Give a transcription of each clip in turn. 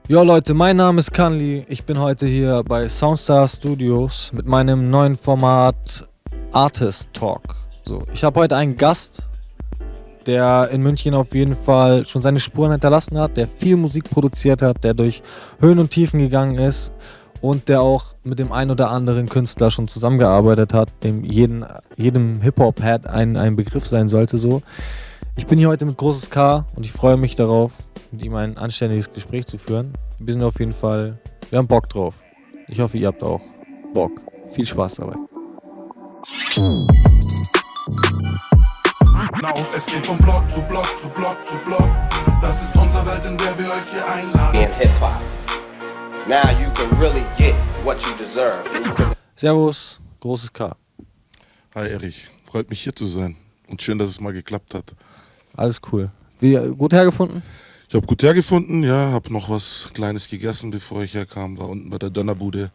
Jo Leute, mein Name ist Kanli. Ich bin heute hier bei Soundstar Studios mit meinem neuen Format Artist Talk. So, ich habe heute einen Gast, der in München auf jeden Fall schon seine Spuren hinterlassen hat, der viel Musik produziert hat, der durch Höhen und Tiefen gegangen ist und der auch mit dem ein oder anderen Künstler schon zusammengearbeitet hat, dem jedem Hip-Hop-Head ein Begriff sein sollte so. Ich bin hier heute mit Großes K und ich freue mich darauf, mit ihm ein anständiges Gespräch zu führen. Wir haben Bock drauf. Ich hoffe, ihr habt auch Bock. Viel Spaß dabei. Na auf, es geht von Block zu Block zu Block zu Block. Das ist unsere Welt, in der wir euch hier einladen. In Hip-Hop. Now you can really get what you deserve. Servus, Großes K. Hi Erich, freut mich hier zu sein und schön, dass es mal geklappt hat. Alles cool. Gut hergefunden? Ich habe gut hergefunden, ja, habe noch was Kleines gegessen, bevor ich herkam, war unten bei der Dönerbude,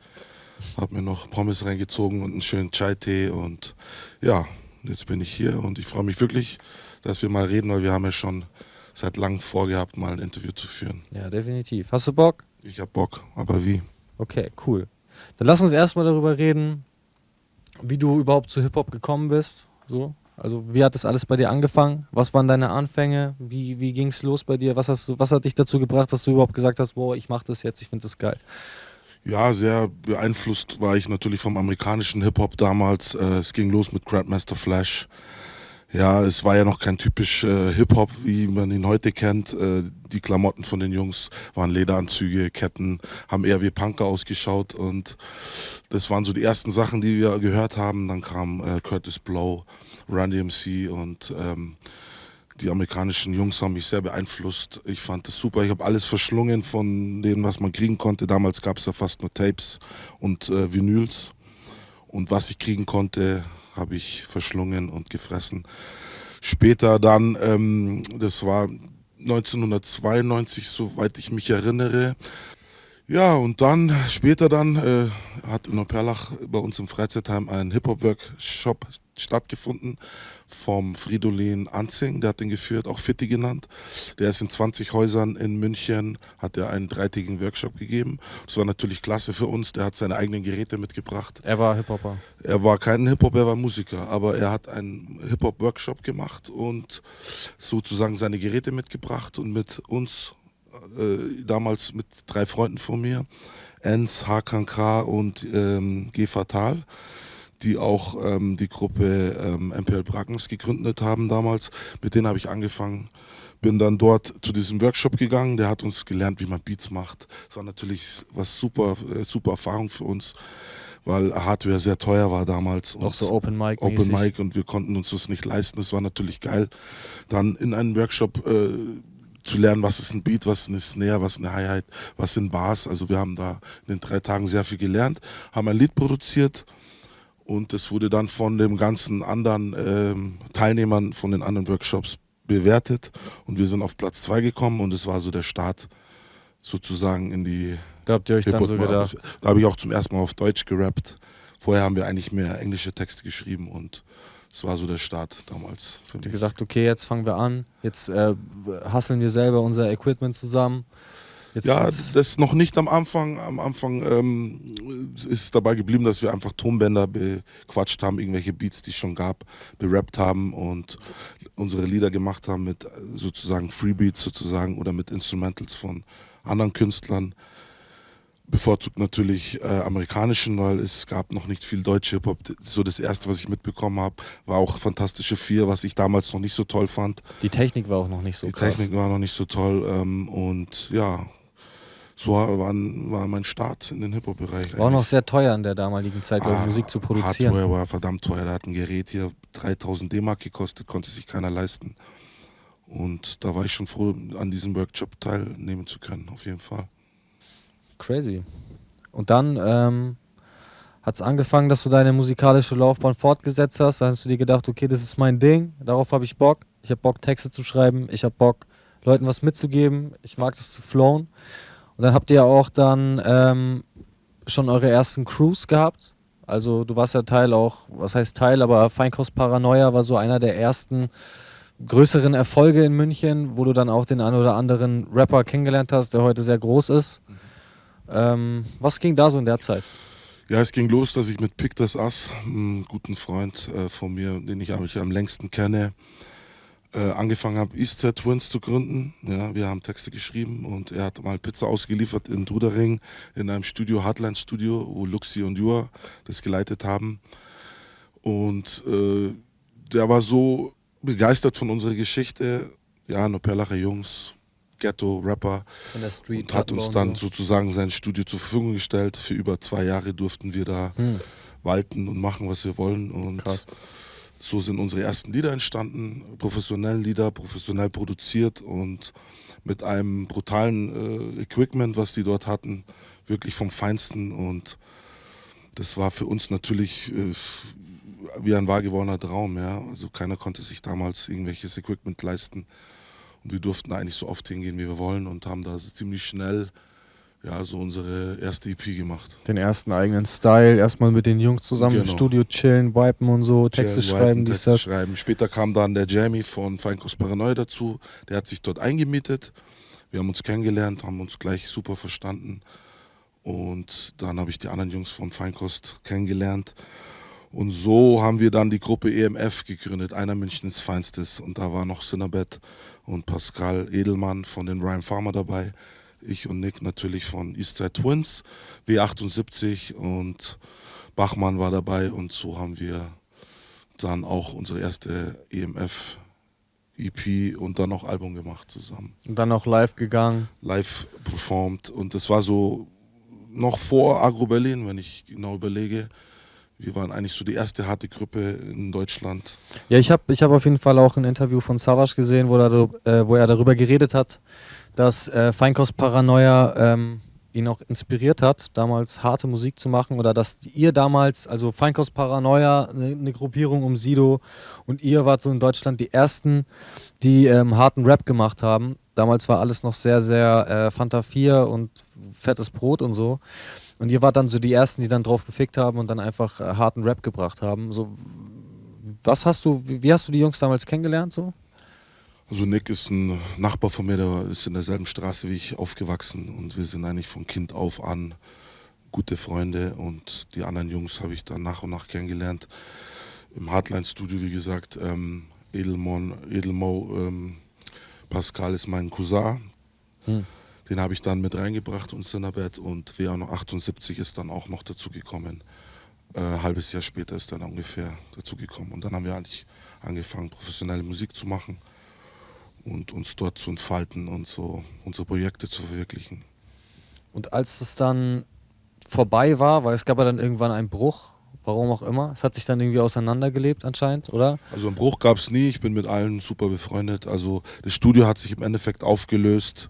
habe mir noch Pommes reingezogen und einen schönen Chai-Tee und ja, jetzt bin ich hier und ich freue mich wirklich, dass wir mal reden, weil wir haben ja schon seit langem vorgehabt, mal ein Interview zu führen. Ja, definitiv. Hast du Bock? Ich habe Bock, aber wie? Okay, cool. Dann lass uns erstmal darüber reden, wie du überhaupt zu Hip-Hop gekommen bist. So. Also wie hat das alles bei dir angefangen? Was waren deine Anfänge? Wie ging es los bei dir? Was hat dich dazu gebracht, dass du überhaupt gesagt hast, wow, ich mache das jetzt, ich finde das geil? Ja, sehr beeinflusst war ich natürlich vom amerikanischen Hip-Hop damals. Es ging los mit Grandmaster Flash. Ja, es war ja noch kein typisch Hip-Hop, wie man ihn heute kennt. Die Klamotten von den Jungs waren Lederanzüge, Ketten, haben eher wie Punker ausgeschaut. Und das waren so die ersten Sachen, die wir gehört haben. Dann kam Curtis Blow, Run DMC und die amerikanischen Jungs haben mich sehr beeinflusst. Ich fand das super. Ich habe alles verschlungen von dem, was man kriegen konnte. Damals gab es ja fast nur Tapes und Vinyls. Und was ich kriegen konnte, habe ich verschlungen und gefressen. Später dann, das war 1992, soweit ich mich erinnere. Ja, und dann, später dann, hat in Neuperlach bei uns im Freizeitheim ein Hip-Hop-Workshop stattgefunden vom Fridolin Anzing, der hat den geführt, auch Fitti genannt. Der ist in 20 Häusern in München, hat er einen dreitägigen Workshop gegeben. Das war natürlich klasse für uns, der hat seine eigenen Geräte mitgebracht. Er war Hip-Hopper. Er war kein Hip-Hop, er war Musiker, aber er hat einen Hip-Hop-Workshop gemacht und sozusagen seine Geräte mitgebracht und mit uns, damals mit 3 Freunden von mir, Enz, Hakan K. und G. Fatal, die auch die Gruppe MPL Brackens gegründet haben damals. Mit denen habe ich angefangen, bin dann dort zu diesem Workshop gegangen, der hat uns gelernt, wie man Beats macht. Das war natürlich was super Erfahrung für uns, weil Hardware sehr teuer war damals. Auch so Open Mic Open mäßig. Mic und wir konnten uns das nicht leisten, das war natürlich geil. Dann in einem Workshop zu lernen, was ist ein Beat, was ist eine Snare, was ist eine Hi-Hat, was sind Bars. Also wir haben da in den 3 Tagen sehr viel gelernt, haben ein Lied produziert und es wurde dann von den ganzen anderen Teilnehmern von den anderen Workshops bewertet und wir sind auf Platz 2 gekommen und es war so der Start sozusagen in die Da habt ihr euch dann so gedacht. Da habe ich auch zum ersten Mal auf Deutsch gerappt. Vorher haben wir eigentlich mehr englische Texte geschrieben und es war so der Start damals für Habt mich. ihr gesagt, okay, jetzt fangen wir an, jetzt hustlen wir selber unser Equipment zusammen. Ja, das noch nicht am Anfang. Am Anfang ist es dabei geblieben, dass wir einfach Tonbänder bequatscht haben, irgendwelche Beats, die es schon gab, berappt haben und unsere Lieder gemacht haben mit sozusagen Freebeats sozusagen oder mit Instrumentals von anderen Künstlern. Bevorzugt natürlich amerikanischen, weil es gab noch nicht viel deutsche Hip-Hop. So das erste, was ich mitbekommen habe, war auch Fantastische Vier, was ich damals noch nicht so toll fand. Die Technik war auch noch nicht so krass. Die Technik war noch nicht so toll und ja, so war mein Start in den Hip-Hop-Bereich. War auch noch sehr teuer in der damaligen Zeit, Musik zu produzieren. Hardware war verdammt teuer. Da hat ein Gerät hier 3000 D-Mark gekostet, konnte sich keiner leisten. Und da war ich schon froh, an diesem Workshop teilnehmen zu können, auf jeden Fall. Crazy. Und dann hat es angefangen, dass du deine musikalische Laufbahn fortgesetzt hast. Dann hast du dir gedacht, okay, das ist mein Ding, darauf habe ich Bock. Ich habe Bock, Texte zu schreiben. Ich habe Bock, Leuten was mitzugeben. Ich mag das zu flowen. Und dann habt ihr ja auch dann schon eure ersten Crews gehabt. Also du warst ja Teil auch, was heißt Teil, aber Feinkost Paranoia war so einer der ersten größeren Erfolge in München, wo du dann auch den einen oder anderen Rapper kennengelernt hast, der heute sehr groß ist. Was ging da so in der Zeit? Ja, es ging los, dass ich mit Pick das Ass, einem guten Freund von mir, den ich eigentlich am längsten kenne, angefangen habe, Eastside Twins zu gründen. Ja, wir haben Texte geschrieben und er hat mal Pizza ausgeliefert in Trudering in einem Studio, Hardline Studio, wo Luxi und Jua das geleitet haben. Und der war so begeistert von unserer Geschichte. Ja, Nopperlacher Jungs, Ghetto-Rapper. Von der Street. Und hat uns dann sozusagen sein Studio zur Verfügung gestellt. Für über 2 Jahre durften wir da walten und machen, was wir wollen. Und Krass. so sind unsere ersten Lieder entstanden. Professionelle Lieder, professionell produziert und mit einem brutalen Equipment, was die dort hatten. Wirklich vom Feinsten. Und das war für uns natürlich wie ein wahr gewordener Traum. Ja? Also keiner konnte sich damals irgendwelches Equipment leisten. Und wir durften eigentlich so oft hingehen, wie wir wollen und haben da ziemlich schnell ja, so unsere erste EP gemacht. Den ersten eigenen Style, erstmal mit den Jungs zusammen im Genau. Studio chillen, viben und so, Texte schreiben, dies, Texte das. schreiben. Später kam dann der Jamie von Feinkost Paranoia dazu. Der hat sich dort eingemietet. Wir haben uns kennengelernt, haben uns gleich super verstanden. Und dann habe ich die anderen Jungs von Feinkost kennengelernt. Und so haben wir dann die Gruppe EMF gegründet, einer Münchens Feinstes. Und da war noch Cinnabet und Pascal Edelmann von den Rhyme Farmer dabei. Ich und Nick natürlich von Eastside Twins, W78 und Bachmann war dabei. Und so haben wir dann auch unsere erste EMF-EP und dann auch Album gemacht zusammen. Und dann auch live gegangen. Live performt. Und das war so noch vor Agro Berlin, wenn ich genau überlege. Wir waren eigentlich so die erste harte Gruppe in Deutschland. Ja, ich hab auf jeden Fall auch ein Interview von Savage gesehen, wo er darüber geredet hat, dass Feinkost Paranoia ihn auch inspiriert hat, damals harte Musik zu machen oder dass ihr damals, also Feinkost Paranoia, eine Gruppierung um Sido und ihr wart so in Deutschland die Ersten, die harten Rap gemacht haben. Damals war alles noch sehr, sehr Fanta 4 und fettes Brot und so. Und ihr wart dann so die Ersten, die dann drauf gefickt haben und dann einfach harten Rap gebracht haben. So, wie hast du die Jungs damals kennengelernt so? Also Nick ist ein Nachbar von mir, der ist in derselben Straße wie ich aufgewachsen und wir sind eigentlich von Kind auf an gute Freunde und die anderen Jungs habe ich dann nach und nach kennengelernt. Im Hardline-Studio, wie gesagt, Edelmo, Pascal ist mein Cousin. Den habe ich dann mit reingebracht und Cinnabet und W78 ist dann auch noch dazu gekommen. Ein halbes Jahr später ist dann ungefähr dazu gekommen. Und dann haben wir eigentlich angefangen, professionelle Musik zu machen und uns dort zu entfalten und so unsere Projekte zu verwirklichen. Und als es dann vorbei war, weil es gab ja dann irgendwann einen Bruch, warum auch immer, es hat sich dann irgendwie auseinandergelebt anscheinend, oder? Also einen Bruch gab es nie, ich bin mit allen super befreundet. Also das Studio hat sich im Endeffekt aufgelöst.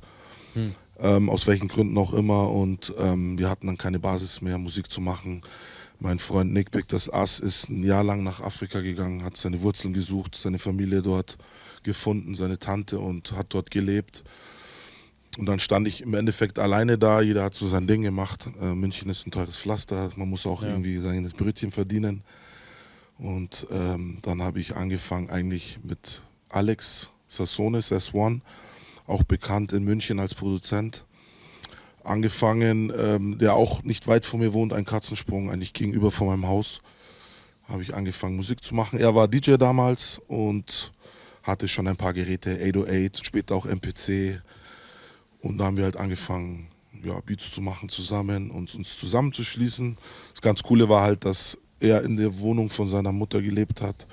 Aus welchen Gründen auch immer und wir hatten dann keine Basis mehr, Musik zu machen. Mein Freund Nick Pick das Ass ist ein Jahr lang nach Afrika gegangen, hat seine Wurzeln gesucht, seine Familie dort gefunden, seine Tante und hat dort gelebt. Und dann stand ich im Endeffekt alleine da, jeder hat so sein Ding gemacht. München ist ein teures Pflaster, man muss auch irgendwie sein Brötchen verdienen. Und dann habe ich angefangen eigentlich mit Alex Sassonis, S1, auch bekannt in München als Produzent. Angefangen, der auch nicht weit von mir wohnt, ein Katzensprung, eigentlich gegenüber von meinem Haus, habe ich angefangen Musik zu machen. Er war DJ damals und hatte schon ein paar Geräte, 808, später auch MPC. Und da haben wir halt angefangen, ja, Beats zu machen zusammen und uns zusammenzuschließen. Das ganz Coole war halt, dass er in der Wohnung von seiner Mutter gelebt hat,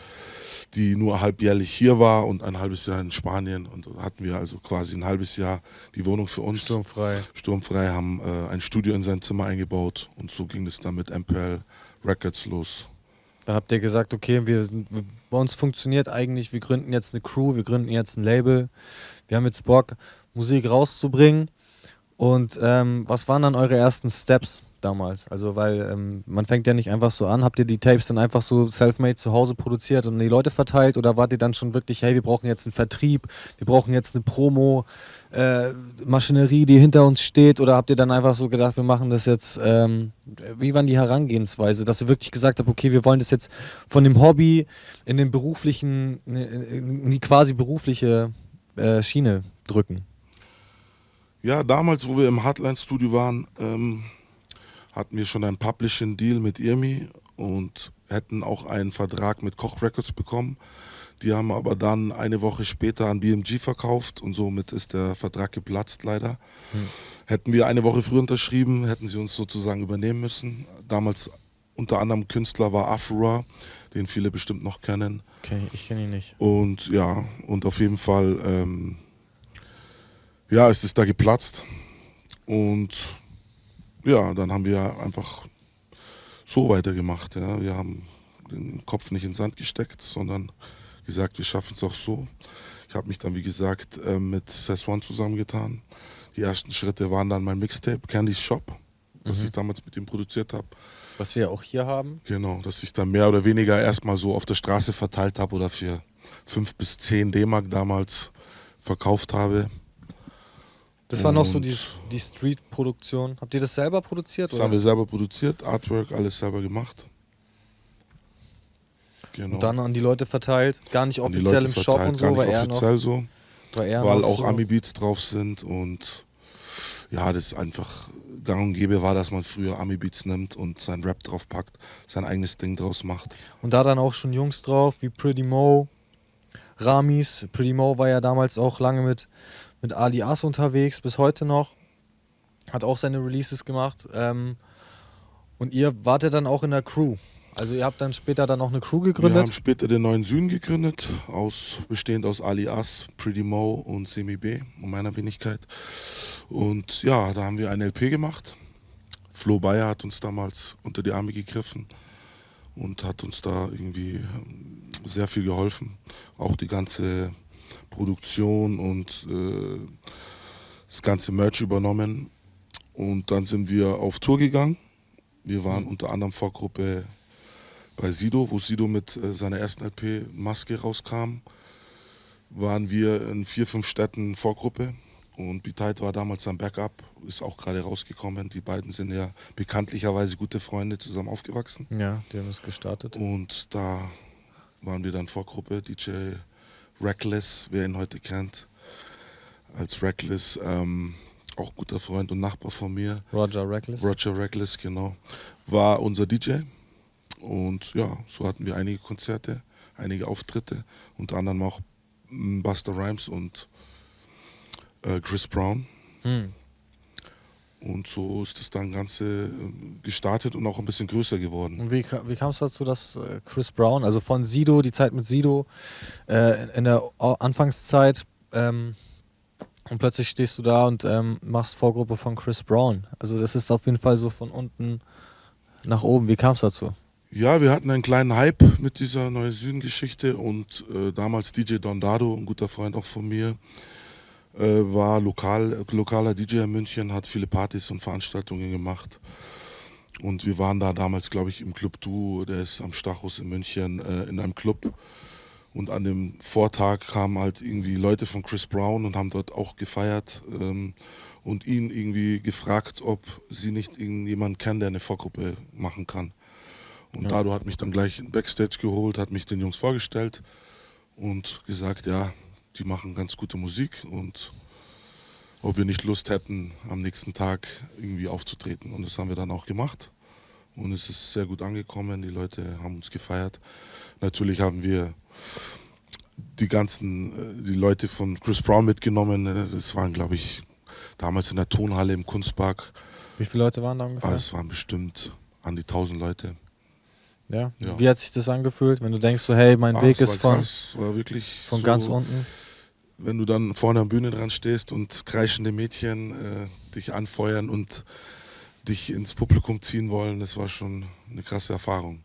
die nur halbjährlich hier war und ein halbes Jahr in Spanien. Und da hatten wir also quasi ein halbes Jahr die Wohnung für uns. Sturmfrei, haben ein Studio in sein Zimmer eingebaut und so ging es dann mit MPL Records los. Dann habt ihr gesagt, okay, bei uns funktioniert eigentlich, wir gründen jetzt eine Crew, wir gründen jetzt ein Label, wir haben jetzt Bock, Musik rauszubringen. Und was waren dann eure ersten Steps? damals? Also, weil man fängt ja nicht einfach so an. Habt ihr die Tapes dann einfach so self-made zu Hause produziert und an die Leute verteilt? Oder wart ihr dann schon wirklich, hey, wir brauchen jetzt einen Vertrieb, wir brauchen jetzt eine Maschinerie, die hinter uns steht? Oder habt ihr dann einfach so gedacht, wir machen das jetzt, wie war die Herangehensweise? Dass ihr wirklich gesagt habt, okay, wir wollen das jetzt von dem Hobby in den beruflichen, in die quasi berufliche Schiene drücken? Ja, damals, wo wir im Hardline-Studio waren, hatten wir schon einen Publishing-Deal mit IRMI und hätten auch einen Vertrag mit Koch Records bekommen. Die haben aber dann eine Woche später an BMG verkauft und somit ist der Vertrag geplatzt leider. Hätten wir eine Woche früher unterschrieben, hätten sie uns sozusagen übernehmen müssen. Damals unter anderem Künstler war Afra, den viele bestimmt noch kennen. Okay, ich kenne ihn nicht. Und ja, und auf jeden Fall ja, ist es da geplatzt. Und ja, dann haben wir einfach so weitergemacht. Ja. Wir haben den Kopf nicht in den Sand gesteckt, sondern gesagt, wir schaffen es auch so. Ich habe mich dann, wie gesagt, mit Sess1 zusammengetan. Die ersten Schritte waren dann mein Mixtape, Candy's Shop, das ich damals mit ihm produziert habe. Was wir auch hier haben. Genau, dass ich dann mehr oder weniger erstmal so auf der Straße verteilt habe oder für 5 bis 10 D-Mark damals verkauft habe. Das war noch so die Street-Produktion. Habt ihr das selber produziert? Das oder? haben wir selber produziert, Artwork, alles selber gemacht. Genau. Und dann an die Leute verteilt, gar nicht An die offiziell Leute im Shop verteilt, und gar so, nicht offiziell so, weil auch so. Ami-Beats drauf sind und ja, das einfach gang und gäbe war, dass man früher Ami-Beats nimmt und sein Rap drauf packt, sein eigenes Ding draus macht. Und da dann auch schon Jungs drauf, wie Pretty Mo, Ramis. Pretty Mo war ja damals auch lange mit Ali As unterwegs, bis heute noch. Hat auch seine Releases gemacht. Und ihr wart ja dann auch in der Crew. Also ihr habt dann später dann auch eine Crew gegründet? Wir haben später den Neuen Süden gegründet, bestehend aus Ali As, Pretty Mo und Semi B und meiner Wenigkeit. Und ja, da haben wir eine LP gemacht. Flo Bayer hat uns damals unter die Arme gegriffen und hat uns da irgendwie sehr viel geholfen. Auch die ganze Produktion und das ganze Merch übernommen. Und dann sind wir auf Tour gegangen. Wir waren unter anderem Vorgruppe bei Sido, wo Sido mit seiner ersten LP Maske rauskam, waren wir in 4, 5 Städten Vorgruppe und B-Tight war damals ein Backup, ist auch gerade rausgekommen. Die beiden sind ja bekanntlicherweise gute Freunde, zusammen aufgewachsen. Ja, die haben es gestartet. Und da waren wir dann Vorgruppe, DJ Reckless, wer ihn heute kennt, als Reckless, auch guter Freund und Nachbar von mir. Roger Reckless. Roger Reckless, genau, war unser DJ. Und ja, so hatten wir einige Konzerte, einige Auftritte, unter anderem auch Busta Rhymes und Chris Brown. Und so ist das dann Ganze gestartet und auch ein bisschen größer geworden. Und wie kam es dazu, dass Chris Brown, also von Sido, die Zeit mit Sido, in der Anfangszeit, und plötzlich stehst du da und machst Vorgruppe von Chris Brown. Also das ist auf jeden Fall so von unten nach oben. Wie kam es dazu? Ja, wir hatten einen kleinen Hype mit dieser Neue Süden-Geschichte und damals DJ Don Dado, ein guter Freund auch von mir, war lokaler DJ in München, hat viele Partys und Veranstaltungen gemacht. Und wir waren da damals, glaube ich, im Club Duo, der ist am Stachus in München, in einem Club. Und an dem Vortag kamen halt irgendwie Leute von Chris Brown und haben dort auch gefeiert und ihn irgendwie gefragt, ob sie nicht irgendjemanden kennen, der eine Vorgruppe machen kann. Und Dado hat mich dann gleich Backstage geholt, hat mich den Jungs vorgestellt und gesagt, ja, die machen ganz gute Musik und ob wir nicht Lust hätten, am nächsten Tag irgendwie aufzutreten. Und das haben wir dann auch gemacht. Und es ist sehr gut angekommen, die Leute haben uns gefeiert. Natürlich haben wir die Leute von Chris Brown mitgenommen. Das waren, glaube ich, damals in der Tonhalle im Kunstpark. Wie viele Leute waren da ungefähr? Es waren bestimmt an die 1000 Leute. Ja. Ja. Wie hat sich das angefühlt, wenn du denkst, so hey, mein Weg ist war wirklich von so, ganz unten? Wenn du dann vorne am Bühne dran stehst und kreischende Mädchen dich anfeuern und dich ins Publikum ziehen wollen, das war schon eine krasse Erfahrung.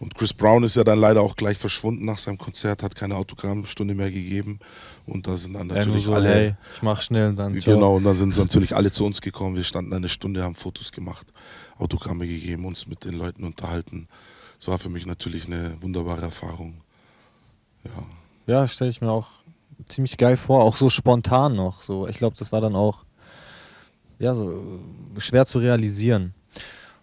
Und Chris Brown ist ja dann leider auch gleich verschwunden nach seinem Konzert, hat keine Autogrammstunde mehr gegeben. Und da sind dann Nur natürlich so, alle. hey, ich mach schnell und dann ciao. Genau, und dann sind natürlich alle zu uns gekommen. Wir standen eine Stunde, haben Fotos gemacht, Autogramme gegeben, uns mit den Leuten unterhalten. Es war für mich natürlich eine wunderbare Erfahrung. Ja. Ja, stelle ich mir auch ziemlich geil vor, auch so spontan noch. So, ich glaube, das war dann auch ja, so schwer zu realisieren.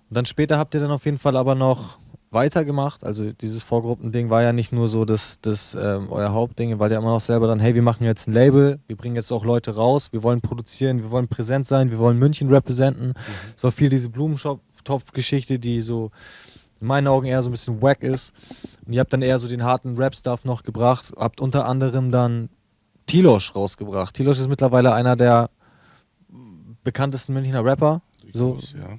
Und dann später habt ihr dann auf jeden Fall aber noch weitergemacht. Also dieses Vorgruppending war ja nicht nur so das euer Hauptding, weil ihr immer noch selber dann, hey, wir machen jetzt ein Label, wir bringen jetzt auch Leute raus, wir wollen produzieren, wir wollen präsent sein, wir wollen München representen. Es war viel diese Blumentopf-Geschichte, die so in meinen Augen eher so ein bisschen wack ist. Und ihr habt dann eher so den harten Rap-Stuff noch gebracht, habt unter anderem dann Tilosh rausgebracht. Tilosh ist mittlerweile einer der bekanntesten Münchner Rapper. So,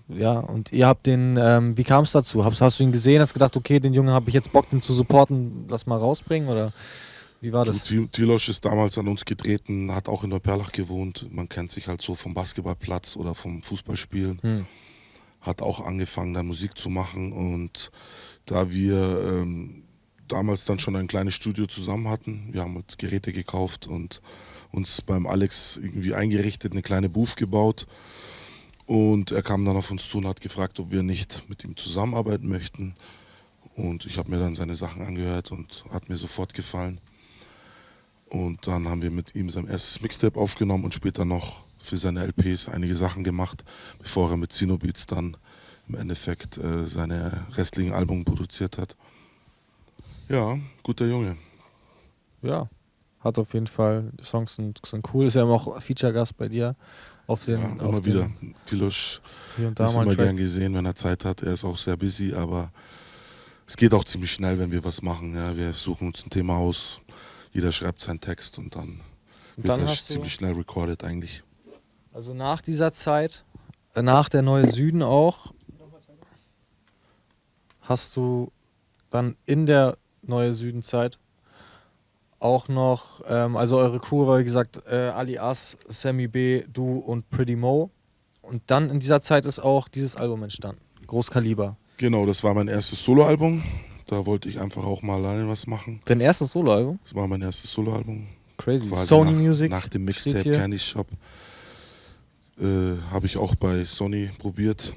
ja, und ihr habt den, wie kam es dazu? Hast du ihn gesehen, hast gedacht, okay, den Jungen habe ich jetzt Bock, den zu supporten, lass mal rausbringen, oder wie war das? Tilosh ist damals an uns getreten, hat auch in Neuperlach gewohnt. Man kennt sich halt so vom Basketballplatz oder vom Fußballspielen. Hat auch angefangen, dann Musik zu machen. Und da wir damals dann schon ein kleines Studio zusammen hatten, wir haben halt Geräte gekauft und uns beim Alex irgendwie eingerichtet, eine kleine Booth gebaut. Und er kam dann auf uns zu und hat gefragt, ob wir nicht mit ihm zusammenarbeiten möchten. Und ich habe mir dann seine Sachen angehört und hat mir sofort gefallen. Und dann haben wir mit ihm sein erstes Mixtape aufgenommen und später noch für seine LPs einige Sachen gemacht, bevor er mit Sinobeats dann im Endeffekt seine restlichen Alben produziert hat. Ja, guter Junge. Ja, hat auf jeden Fall, die Songs sind cool, ist ja immer auch Feature-Gast bei dir. Auf den, ja, immer wieder. Tilosh ist immer gern gesehen, wenn er Zeit hat. Er ist auch sehr busy, aber es geht auch ziemlich schnell, wenn wir was machen. Ja, wir suchen uns ein Thema aus, jeder schreibt seinen Text und dann wird das ziemlich schnell recorded eigentlich. Also nach dieser Zeit, nach der Neue Süden auch, hast du dann in der Neue Süden-Zeit auch noch, also eure Crew war wie gesagt Ali As, Sammy B, du und Pretty Mo. Und dann in dieser Zeit ist auch dieses Album entstanden, Großkaliber. Genau, das war mein erstes Soloalbum. Da wollte ich einfach auch mal alleine was machen. Dein erstes Soloalbum? Das war mein erstes Soloalbum. Crazy. Sony Music. Nach dem Mixtape Candy Shop habe ich auch bei Sony probiert.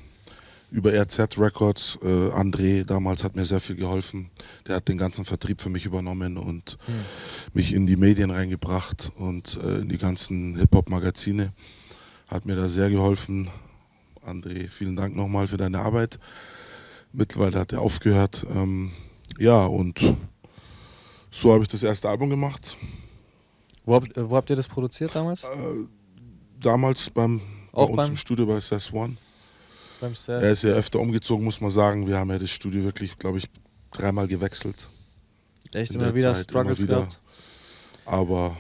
Über RZ Records. André damals hat mir sehr viel geholfen. Der hat den ganzen Vertrieb für mich übernommen und mich in die Medien reingebracht und in die ganzen Hip-Hop-Magazine. Hat mir da sehr geholfen. André, vielen Dank nochmal für deine Arbeit. Mittlerweile hat er aufgehört. Ja, und so habe ich das erste Album gemacht. Wo habt ihr das produziert damals? Damals bei uns im Studio bei Sess One. Er ist ja öfter umgezogen, muss man sagen. Wir haben ja das Studio wirklich, glaube ich, 3-mal gewechselt. Echt immer wieder Zeit, Struggles immer wieder. Gehabt? Aber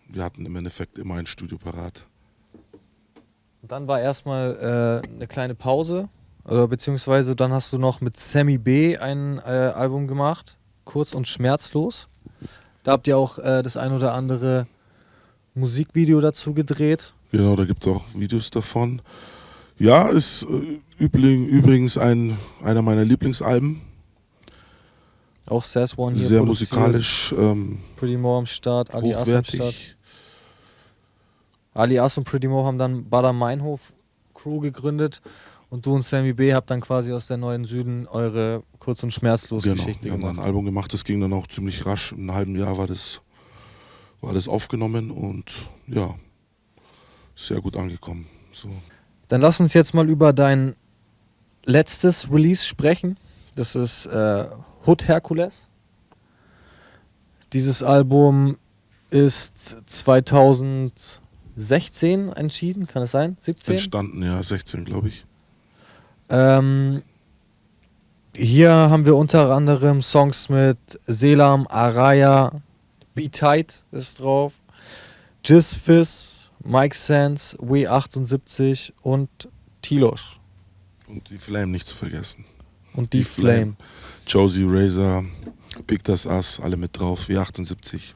wir hatten im Endeffekt immer ein Studio parat. Und dann war erstmal eine kleine Pause. Oder beziehungsweise dann hast du noch mit Sammy B ein Album gemacht, Kurz und Schmerzlos. Da habt ihr auch das ein oder andere Musikvideo dazu gedreht. Genau, da gibt es auch Videos davon. Ja, ist übrigens einer meiner Lieblingsalben. Auch Sess One hier sehr musikalisch, Pretty Mo am Start, Ali As am Start. Ali As und Pretty Mo haben dann Bader Meinhof Crew gegründet. Und du und Sammy B habt dann quasi aus der Neuen Süden eure Kurz- und Schmerzlos-Geschichte gemacht. Wir haben dann ein Album gemacht, das ging dann auch ziemlich rasch. In einem halben Jahr war das aufgenommen und ja, sehr gut angekommen. So. Dann lass uns jetzt mal über dein letztes Release sprechen. Das ist Hood Hercules. Dieses Album ist 2016 entschieden, kann es sein? 17? Entstanden, ja, 16 glaube ich. Hier haben wir unter anderem Songs mit Selam, Araya, Be Tight ist drauf, Jizz Fizz, Mike Sands, We78 und Tilosh. Und die Flame nicht zu vergessen. Und die Flame. Josie Razor, Big Das Ass, alle mit drauf, W78.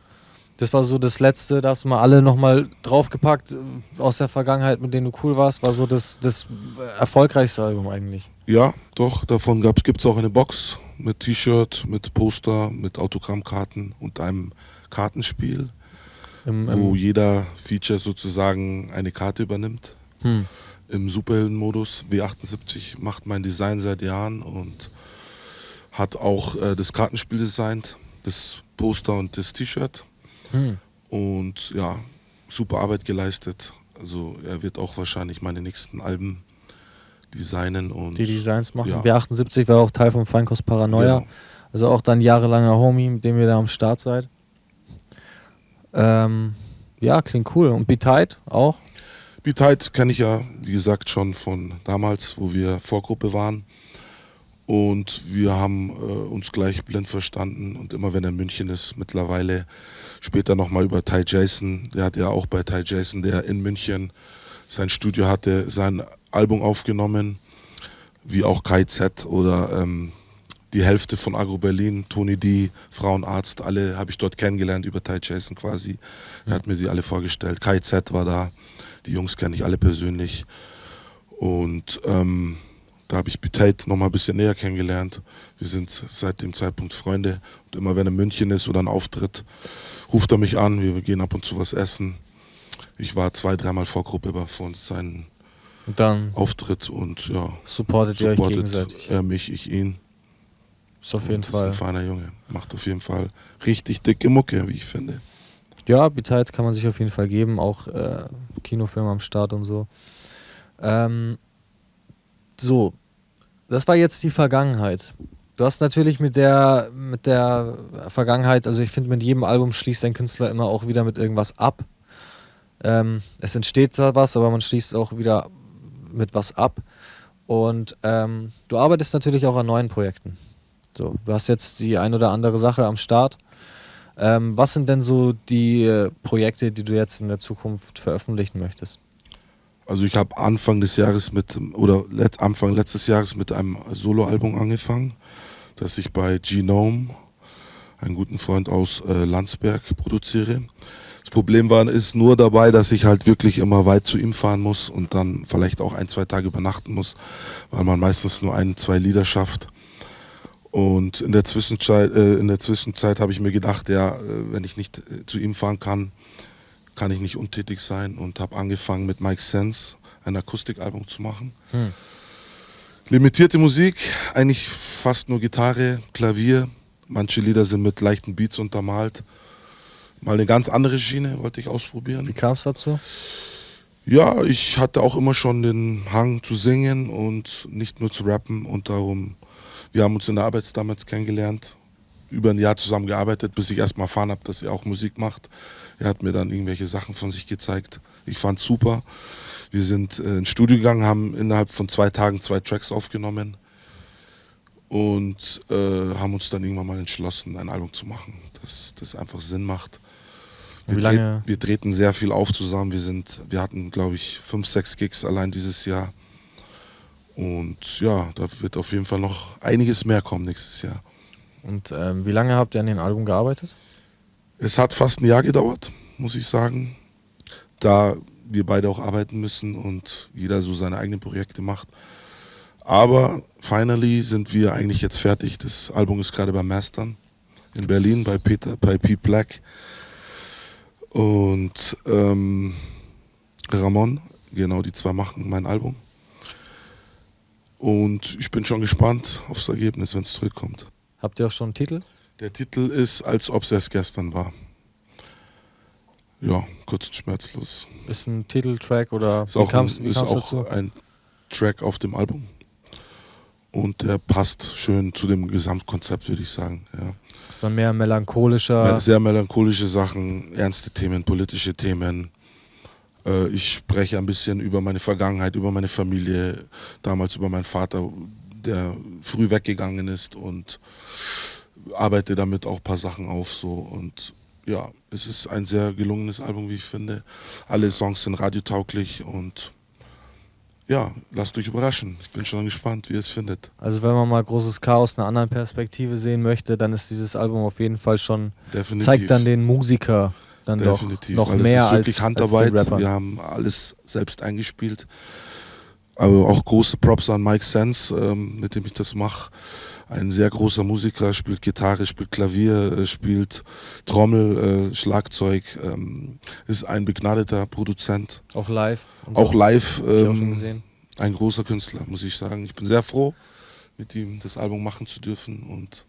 Das war so das Letzte, da hast du mal alle nochmal draufgepackt aus der Vergangenheit, mit denen du cool warst. War so das erfolgreichste Album eigentlich. Ja, doch, davon gibt es auch eine Box mit T-Shirt, mit Poster, mit Autogrammkarten und einem Kartenspiel, wo jeder Feature sozusagen eine Karte übernimmt. Im Superhelden-Modus. W78 macht mein Design seit Jahren und hat auch das Kartenspiel designt, das Poster und das T-Shirt. Und ja, super Arbeit geleistet. Also er wird auch wahrscheinlich meine nächsten Alben designen und die Designs machen. Ja. W78 war auch Teil von Feinkost Paranoia. Genau. Also auch dann jahrelanger Homie, mit dem ihr da am Start seid. Ja, klingt cool. Und Be Tight auch? Be Tight kenne ich ja, wie gesagt, schon von damals, wo wir Vorgruppe waren. Und wir haben uns gleich blind verstanden. Und immer wenn er in München ist, mittlerweile später nochmal über Ty Jason, der hat ja auch bei Ty Jason, der in München sein Studio hatte, sein Album aufgenommen, wie auch KZ oder die Hälfte von Agro Berlin, Tony D, Frauenarzt, alle habe ich dort kennengelernt über Ty Jason quasi. Er hat mir die alle vorgestellt. KZ war da, die Jungs kenne ich alle persönlich. Und da habe ich Be Tight nochmal ein bisschen näher kennengelernt. Wir sind seit dem Zeitpunkt Freunde. Und immer wenn er in München ist oder ein Auftritt, ruft er mich an, wir gehen ab und zu was essen. Ich war 2-3 Mal Vorgruppe von seinem Auftritt und ja, supportet ihr euch gegenseitig. Er mich, ich ihn. Ist auf jeden Fall. Ist ein feiner Junge. Macht auf jeden Fall richtig dicke Mucke, wie ich finde. Ja, Be Tight kann man sich auf jeden Fall geben. Auch Kinofilm am Start und so. So, das war jetzt die Vergangenheit. Du hast natürlich mit der Vergangenheit, also ich finde, mit jedem Album schließt ein Künstler immer auch wieder mit irgendwas ab. Es entsteht da was, aber man schließt auch wieder mit was ab. Und du arbeitest natürlich auch an neuen Projekten. So, du hast jetzt die ein oder andere Sache am Start. Was sind denn so die Projekte, die du jetzt in der Zukunft veröffentlichen möchtest? Also ich habe Anfang letztes Jahres mit einem Soloalbum angefangen, das ich bei Genome, einem guten Freund aus Landsberg, produziere. Das Problem ist nur dabei, dass ich halt wirklich immer weit zu ihm fahren muss und dann vielleicht auch 1-2 Tage übernachten muss, weil man meistens nur 1-2 Lieder schafft. Und in der Zwischenzeit habe ich mir gedacht, ja, wenn ich nicht zu ihm fahren kann ich nicht untätig sein und habe angefangen mit Mike Sense ein Akustikalbum zu machen. Limitierte Musik, eigentlich fast nur Gitarre, Klavier. Manche Lieder sind mit leichten Beats untermalt. Mal eine ganz andere Schiene wollte ich ausprobieren. Wie kam es dazu? Ja, ich hatte auch immer schon den Hang zu singen und nicht nur zu rappen und darum, wir haben uns in der Arbeit damals kennengelernt, über ein Jahr zusammen gearbeitet, bis ich erstmal erfahren habe, dass er auch Musik macht. Er hat mir dann irgendwelche Sachen von sich gezeigt. Ich fand's super. Wir sind ins Studio gegangen, haben innerhalb von 2 Tagen 2 Tracks aufgenommen und haben uns dann irgendwann mal entschlossen, ein Album zu machen, das einfach Sinn macht. Wir treten sehr viel auf zusammen. Wir hatten, glaube ich, 5-6 Gigs allein dieses Jahr. Und ja, da wird auf jeden Fall noch einiges mehr kommen nächstes Jahr. Und wie lange habt ihr an dem Album gearbeitet? Es hat fast ein Jahr gedauert, muss ich sagen, da wir beide auch arbeiten müssen und jeder so seine eigenen Projekte macht. Aber finally sind wir eigentlich jetzt fertig. Das Album ist gerade beim Mastern in Berlin bei Pete Black und Ramon, genau, die 2 machen mein Album. Und ich bin schon gespannt aufs Ergebnis, wenn es zurückkommt. Habt ihr auch schon einen Titel? Der Titel ist Als ob es erst gestern war. Ja, kurz und schmerzlos. Ist ein Titeltrack oder ist auch ein Track auf dem Album. Und der passt schön zu dem Gesamtkonzept, würde ich sagen. Ja. Ist dann mehr melancholischer? Sehr melancholische Sachen, ernste Themen, politische Themen. Ich spreche ein bisschen über meine Vergangenheit, über meine Familie, damals über meinen Vater, der früh weggegangen ist und arbeite damit auch ein paar Sachen auf. So. Und ja, es ist ein sehr gelungenes Album, wie ich finde. Alle Songs sind radiotauglich und ja, lasst euch überraschen. Ich bin schon gespannt, wie ihr es findet. Also wenn man mal Großes Chaos einer anderen Perspektive sehen möchte, dann ist dieses Album auf jeden Fall schon, definitiv. zeigt dann den Musiker dann definitiv, doch noch weil das mehr ist wirklich als Handarbeit. die Rapper. Wir haben alles selbst eingespielt. Aber auch große Props an Mike Sense, mit dem ich das mache. Ein sehr großer Musiker, spielt Gitarre, spielt Klavier, spielt Trommel, Schlagzeug, ist ein begnadeter Produzent. Auch live. Und Auch so. live Hab ich auch schon gesehen. ein großer Künstler, muss ich sagen. Ich bin sehr froh, mit ihm das Album machen zu dürfen und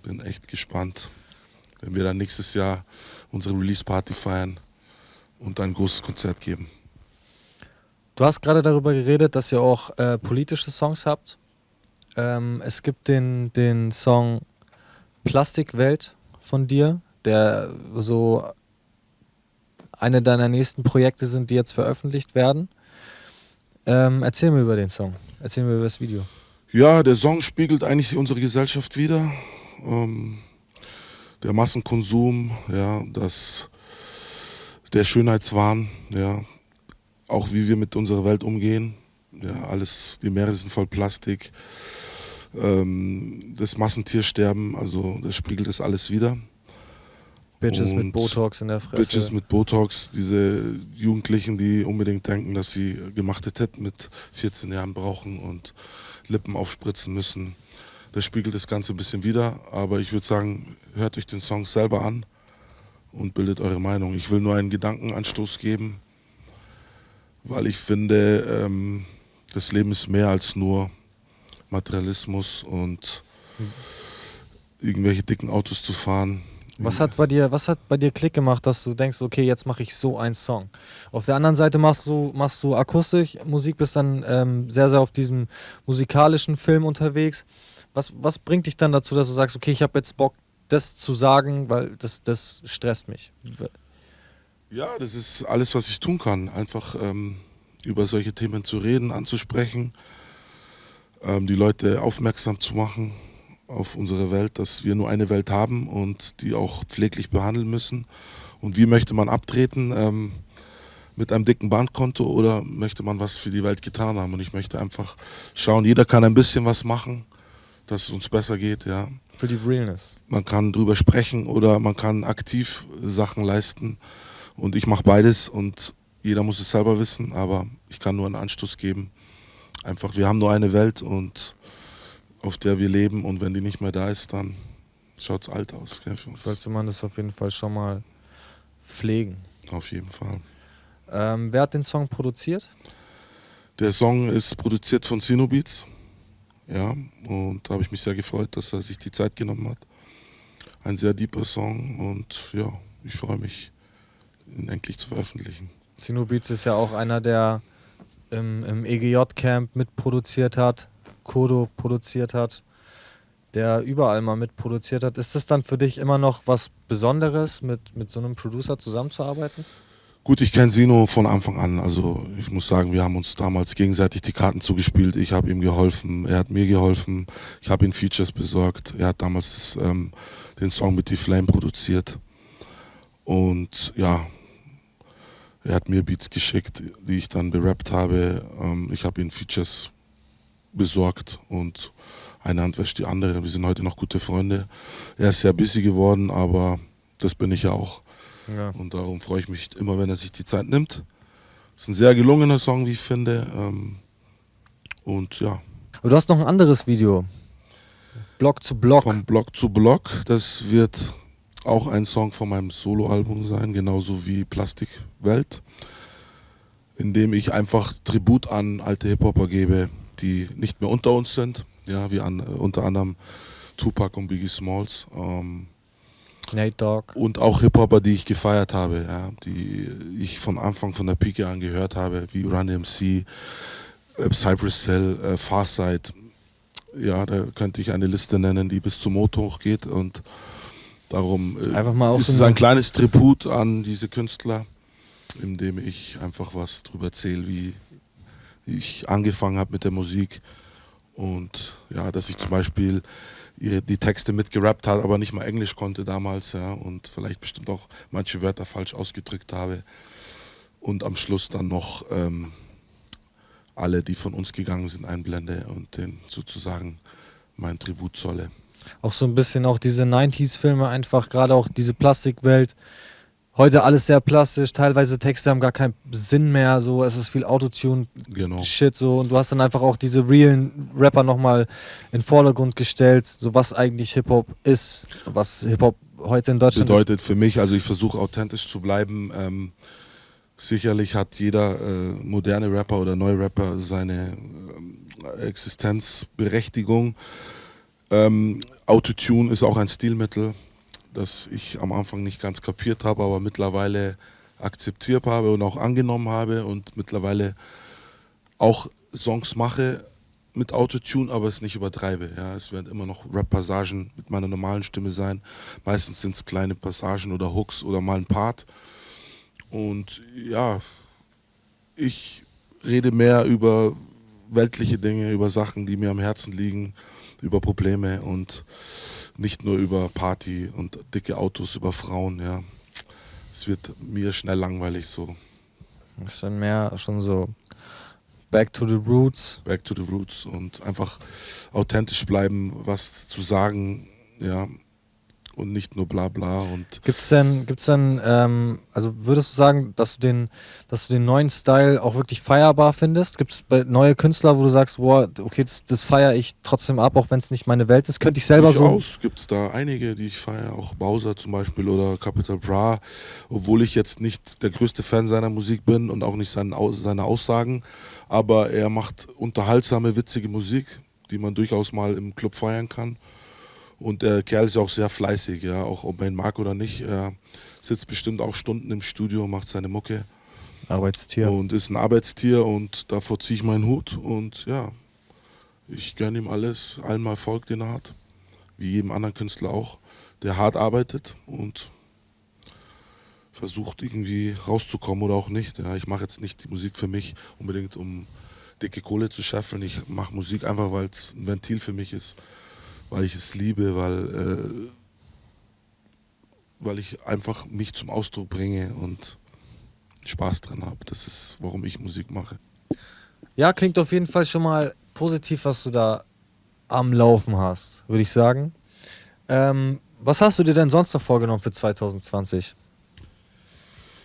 bin echt gespannt, wenn wir dann nächstes Jahr unsere Release-Party feiern und ein großes Konzert geben. Du hast gerade darüber geredet, dass ihr auch politische Songs habt. Es gibt den Song Plastikwelt von dir, der so eine deiner nächsten Projekte sind, die jetzt veröffentlicht werden. Erzähl mir über den Song. Erzähl mir über das Video. Ja, der Song spiegelt eigentlich unsere Gesellschaft wider. Der Massenkonsum, ja, der Schönheitswahn, ja, auch wie wir mit unserer Welt umgehen. Ja, alles, die Meere sind voll Plastik. Das Massentiersterben, also das spiegelt das alles wider. Bitches mit Und Botox in der Fresse. Bitches mit Botox, diese Jugendlichen, die unbedingt denken, dass sie gemachte Titten mit 14 Jahren brauchen und Lippen aufspritzen müssen. Das spiegelt das Ganze ein bisschen wider, aber ich würde sagen, hört euch den Song selber an und bildet eure Meinung. Ich will nur einen Gedankenanstoß geben, weil ich finde, das Leben ist mehr als nur Materialismus und irgendwelche dicken Autos zu fahren. Was hat bei dir Klick gemacht, dass du denkst, okay, jetzt mache ich so einen Song? Auf der anderen Seite machst du Akustikmusik, bist dann sehr, sehr auf diesem musikalischen Film unterwegs. Was bringt dich dann dazu, dass du sagst, okay, ich habe jetzt Bock, das zu sagen, weil das stresst mich? Ja, das ist alles, was ich tun kann. Einfach über solche Themen zu reden, anzusprechen, die Leute aufmerksam zu machen auf unsere Welt, dass wir nur eine Welt haben und die auch pfleglich behandeln müssen. Und wie möchte man abtreten? Mit einem dicken Bankkonto oder möchte man was für die Welt getan haben? Und ich möchte einfach schauen, jeder kann ein bisschen was machen, dass es uns besser geht. Ja. Für die Realness. Man kann drüber sprechen oder man kann aktiv Sachen leisten. Und ich mache beides und jeder muss es selber wissen, aber ich kann nur einen Anstoß geben. Einfach, wir haben nur eine Welt und auf der wir leben und wenn die nicht mehr da ist, dann schaut es alt aus. Gell, für uns. Sollte man das auf jeden Fall schon mal pflegen. Auf jeden Fall. Wer hat den Song produziert? Der Song ist produziert von Sino Beats. Ja, und da habe ich mich sehr gefreut, dass er sich die Zeit genommen hat. Ein sehr deeper Song und ja, ich freue mich, ihn endlich zu veröffentlichen. Sino Beats ist ja auch einer, der im EGJ-Camp mitproduziert hat, Kodo produziert hat, der überall mal mitproduziert hat. Ist das dann für dich immer noch was Besonderes, mit so einem Producer zusammenzuarbeiten? Gut, ich kenne Sino von Anfang an. Also ich muss sagen, wir haben uns damals gegenseitig die Karten zugespielt. Ich habe ihm geholfen, er hat mir geholfen. Ich habe ihm Features besorgt. Er hat damals den Song mit D-Flame produziert. Und ja, er hat mir Beats geschickt, die ich dann berappt habe. Ich habe ihm Features besorgt und eine Hand wäscht die andere. Wir sind heute noch gute Freunde. Er ist sehr busy geworden, aber das bin ich ja auch. Ja. Und darum freue ich mich immer, wenn er sich die Zeit nimmt. Es ist ein sehr gelungener Song, wie ich finde. Und ja. Aber du hast noch ein anderes Video. Block zu Block. Vom Block zu Block. Das wird auch ein Song von meinem Soloalbum sein, genauso wie Plastikwelt, in dem ich einfach Tribut an alte Hip-Hopper gebe, die nicht mehr unter uns sind. Ja, wie unter anderem Tupac und Biggie Smalls. Nate Dogg. Und auch Hip-Hopper, die ich gefeiert habe, ja, die ich von Anfang von der Pike an gehört habe, wie Run DMC, Cypress Hill, Pharcyde. Ja, da könnte ich eine Liste nennen, die bis zum Mond hochgeht. Und darum Einfach mal ist so es ein kleines Tribut an diese Künstler, in dem ich einfach was drüber erzähle, wie ich angefangen habe mit der Musik. Und ja, dass ich zum Beispiel die Texte mitgerappt habe, aber nicht mal Englisch konnte damals, ja, und vielleicht bestimmt auch manche Wörter falsch ausgedrückt habe. Und am Schluss dann noch alle, die von uns gegangen sind, einblende und denen sozusagen mein Tribut zolle. Auch so ein bisschen auch diese 90s-Filme, einfach gerade auch diese Plastikwelt, heute alles sehr plastisch, teilweise Texte haben gar keinen Sinn mehr, so, es ist viel Genau. Autotune-Shit, so, und du hast dann einfach auch diese realen Rapper nochmal in den Vordergrund gestellt, so was eigentlich Hip-Hop ist, was Hip-Hop heute in Deutschland Bedeutet für mich, also ich versuche authentisch zu bleiben. Sicherlich hat jeder moderne Rapper oder Neurapper seine Existenzberechtigung. Autotune ist auch ein Stilmittel, das ich am Anfang nicht ganz kapiert habe, aber mittlerweile akzeptiert habe und auch angenommen habe und mittlerweile auch Songs mache mit Autotune, aber es nicht übertreibe. Ja, es werden immer noch Rap-Passagen mit meiner normalen Stimme sein. Meistens sind es kleine Passagen oder Hooks oder mal ein Part. Und ja, ich rede mehr über weltliche Dinge, über Sachen, die mir am Herzen liegen, über Probleme und nicht nur über Party und dicke Autos, über Frauen. Ja, es wird mir schnell langweilig so. ist dann mehr schon so Back to the Roots. Back to the Roots und einfach authentisch bleiben, was zu sagen, ja, und nicht nur bla bla. Und Gibt's denn, also würdest du sagen, dass du den neuen Style auch wirklich feierbar findest? Gibt es neue Künstler, wo du sagst, boah, okay, das feiere ich trotzdem ab, auch wenn es nicht meine Welt ist? Könnte ich selber so. durchaus gibt es da einige, die ich feiere, auch Bowser zum Beispiel oder Capital Bra, obwohl ich jetzt nicht der größte Fan seiner Musik bin und auch nicht seine Aussagen, aber er macht unterhaltsame, witzige Musik, die man durchaus mal im Club feiern kann. Und der Kerl ist ja auch sehr fleißig, ja, auch ob man ihn mag oder nicht. Er sitzt bestimmt auch Stunden im Studio, macht seine Mucke. Arbeitstier. Und ist ein Arbeitstier und davor ziehe ich meinen Hut. Und ja, ich gönne ihm alles, allen Erfolg, den er hat. Wie jedem anderen Künstler auch, der hart arbeitet und versucht irgendwie rauszukommen oder auch nicht. Ja, ich mache jetzt nicht die Musik für mich unbedingt, um dicke Kohle zu scheffeln. Ich mache Musik einfach, weil es ein Ventil für mich ist. Weil ich es liebe, weil ich einfach mich zum Ausdruck bringe und Spaß dran habe. Das ist, warum ich Musik mache. Ja, klingt auf jeden Fall schon mal positiv, was du da am Laufen hast, würde ich sagen. Was hast du dir denn sonst noch vorgenommen für 2020?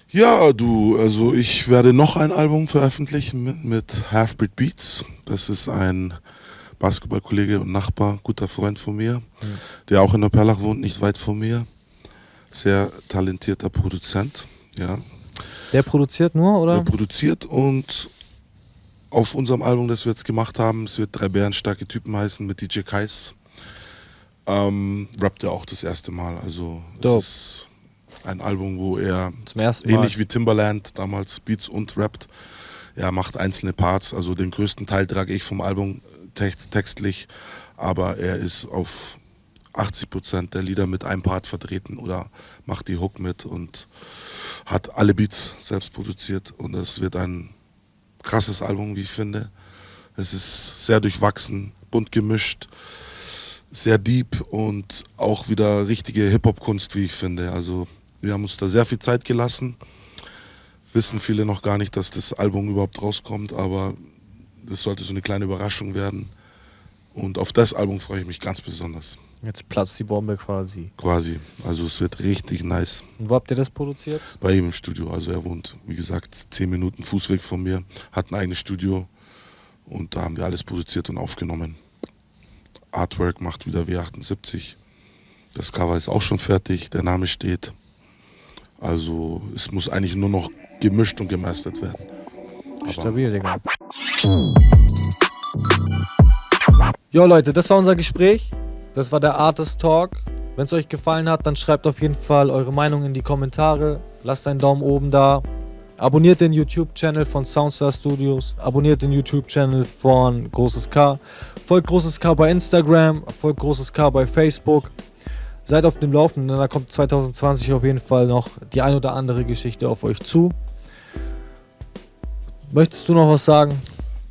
Ja, also ich werde noch ein Album veröffentlichen mit Halfbeat Beats. Das ist ein Basketballkollege und Nachbar, guter Freund von mir, der auch in der Perlach wohnt, nicht weit von mir. Sehr talentierter Produzent, ja. Der produziert nur, oder? Der produziert und auf unserem Album, das wir jetzt gemacht haben, es wird 3 bärenstarke Typen heißen mit DJ Kais, rappt er auch das erste Mal. Also Dope. es ist ein Album, wo er Zum ersten Mal. ähnlich wie Timbaland damals Beats und rappt. Er macht einzelne Parts, also den größten Teil trage ich vom Album textlich, aber er ist auf 80% der Lieder mit einem Part vertreten oder macht die Hook mit und hat alle Beats selbst produziert und es wird ein krasses Album, wie ich finde. Es ist sehr durchwachsen, bunt gemischt, sehr deep und auch wieder richtige Hip-Hop-Kunst, wie ich finde. Also wir haben uns da sehr viel Zeit gelassen. Wissen viele noch gar nicht, dass das Album überhaupt rauskommt, aber das sollte so eine kleine Überraschung werden. Und auf das Album freue ich mich ganz besonders. Jetzt platzt die Bombe quasi. Quasi. Also es wird richtig nice. Und wo habt ihr das produziert? Bei ihm im Studio. Also er wohnt, wie gesagt, 10 Minuten Fußweg von mir, hat ein eigenes Studio und da haben wir alles produziert und aufgenommen. Artwork macht wieder W78. Das Cover ist auch schon fertig, der Name steht. Also es muss eigentlich nur noch gemischt und gemastert werden. Aber Stabil, Digga. Jo Leute, das war unser Gespräch. Das war der Artist Talk. Wenn es euch gefallen hat, dann schreibt auf jeden Fall eure Meinung in die Kommentare. Lasst einen Daumen oben da. Abonniert den YouTube-Channel von Soundstar Studios. Abonniert den YouTube-Channel von Großes K. Folgt Großes K bei Instagram. Folgt Großes K bei Facebook. Seid auf dem Laufenden, denn da kommt 2020 auf jeden Fall noch die ein oder andere Geschichte auf euch zu. Möchtest du noch was sagen?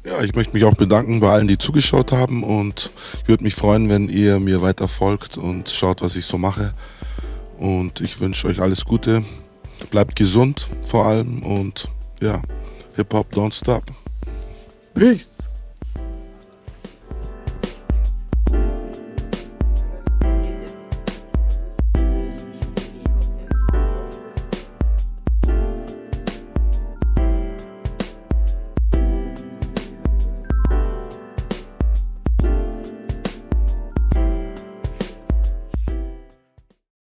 ja, ich möchte mich auch bedanken bei allen, die zugeschaut haben und ich würde mich freuen, wenn ihr mir weiter folgt und schaut, was ich so mache. Und ich wünsche euch alles Gute. Bleibt gesund vor allem und ja, Hip-Hop don't stop. Peace!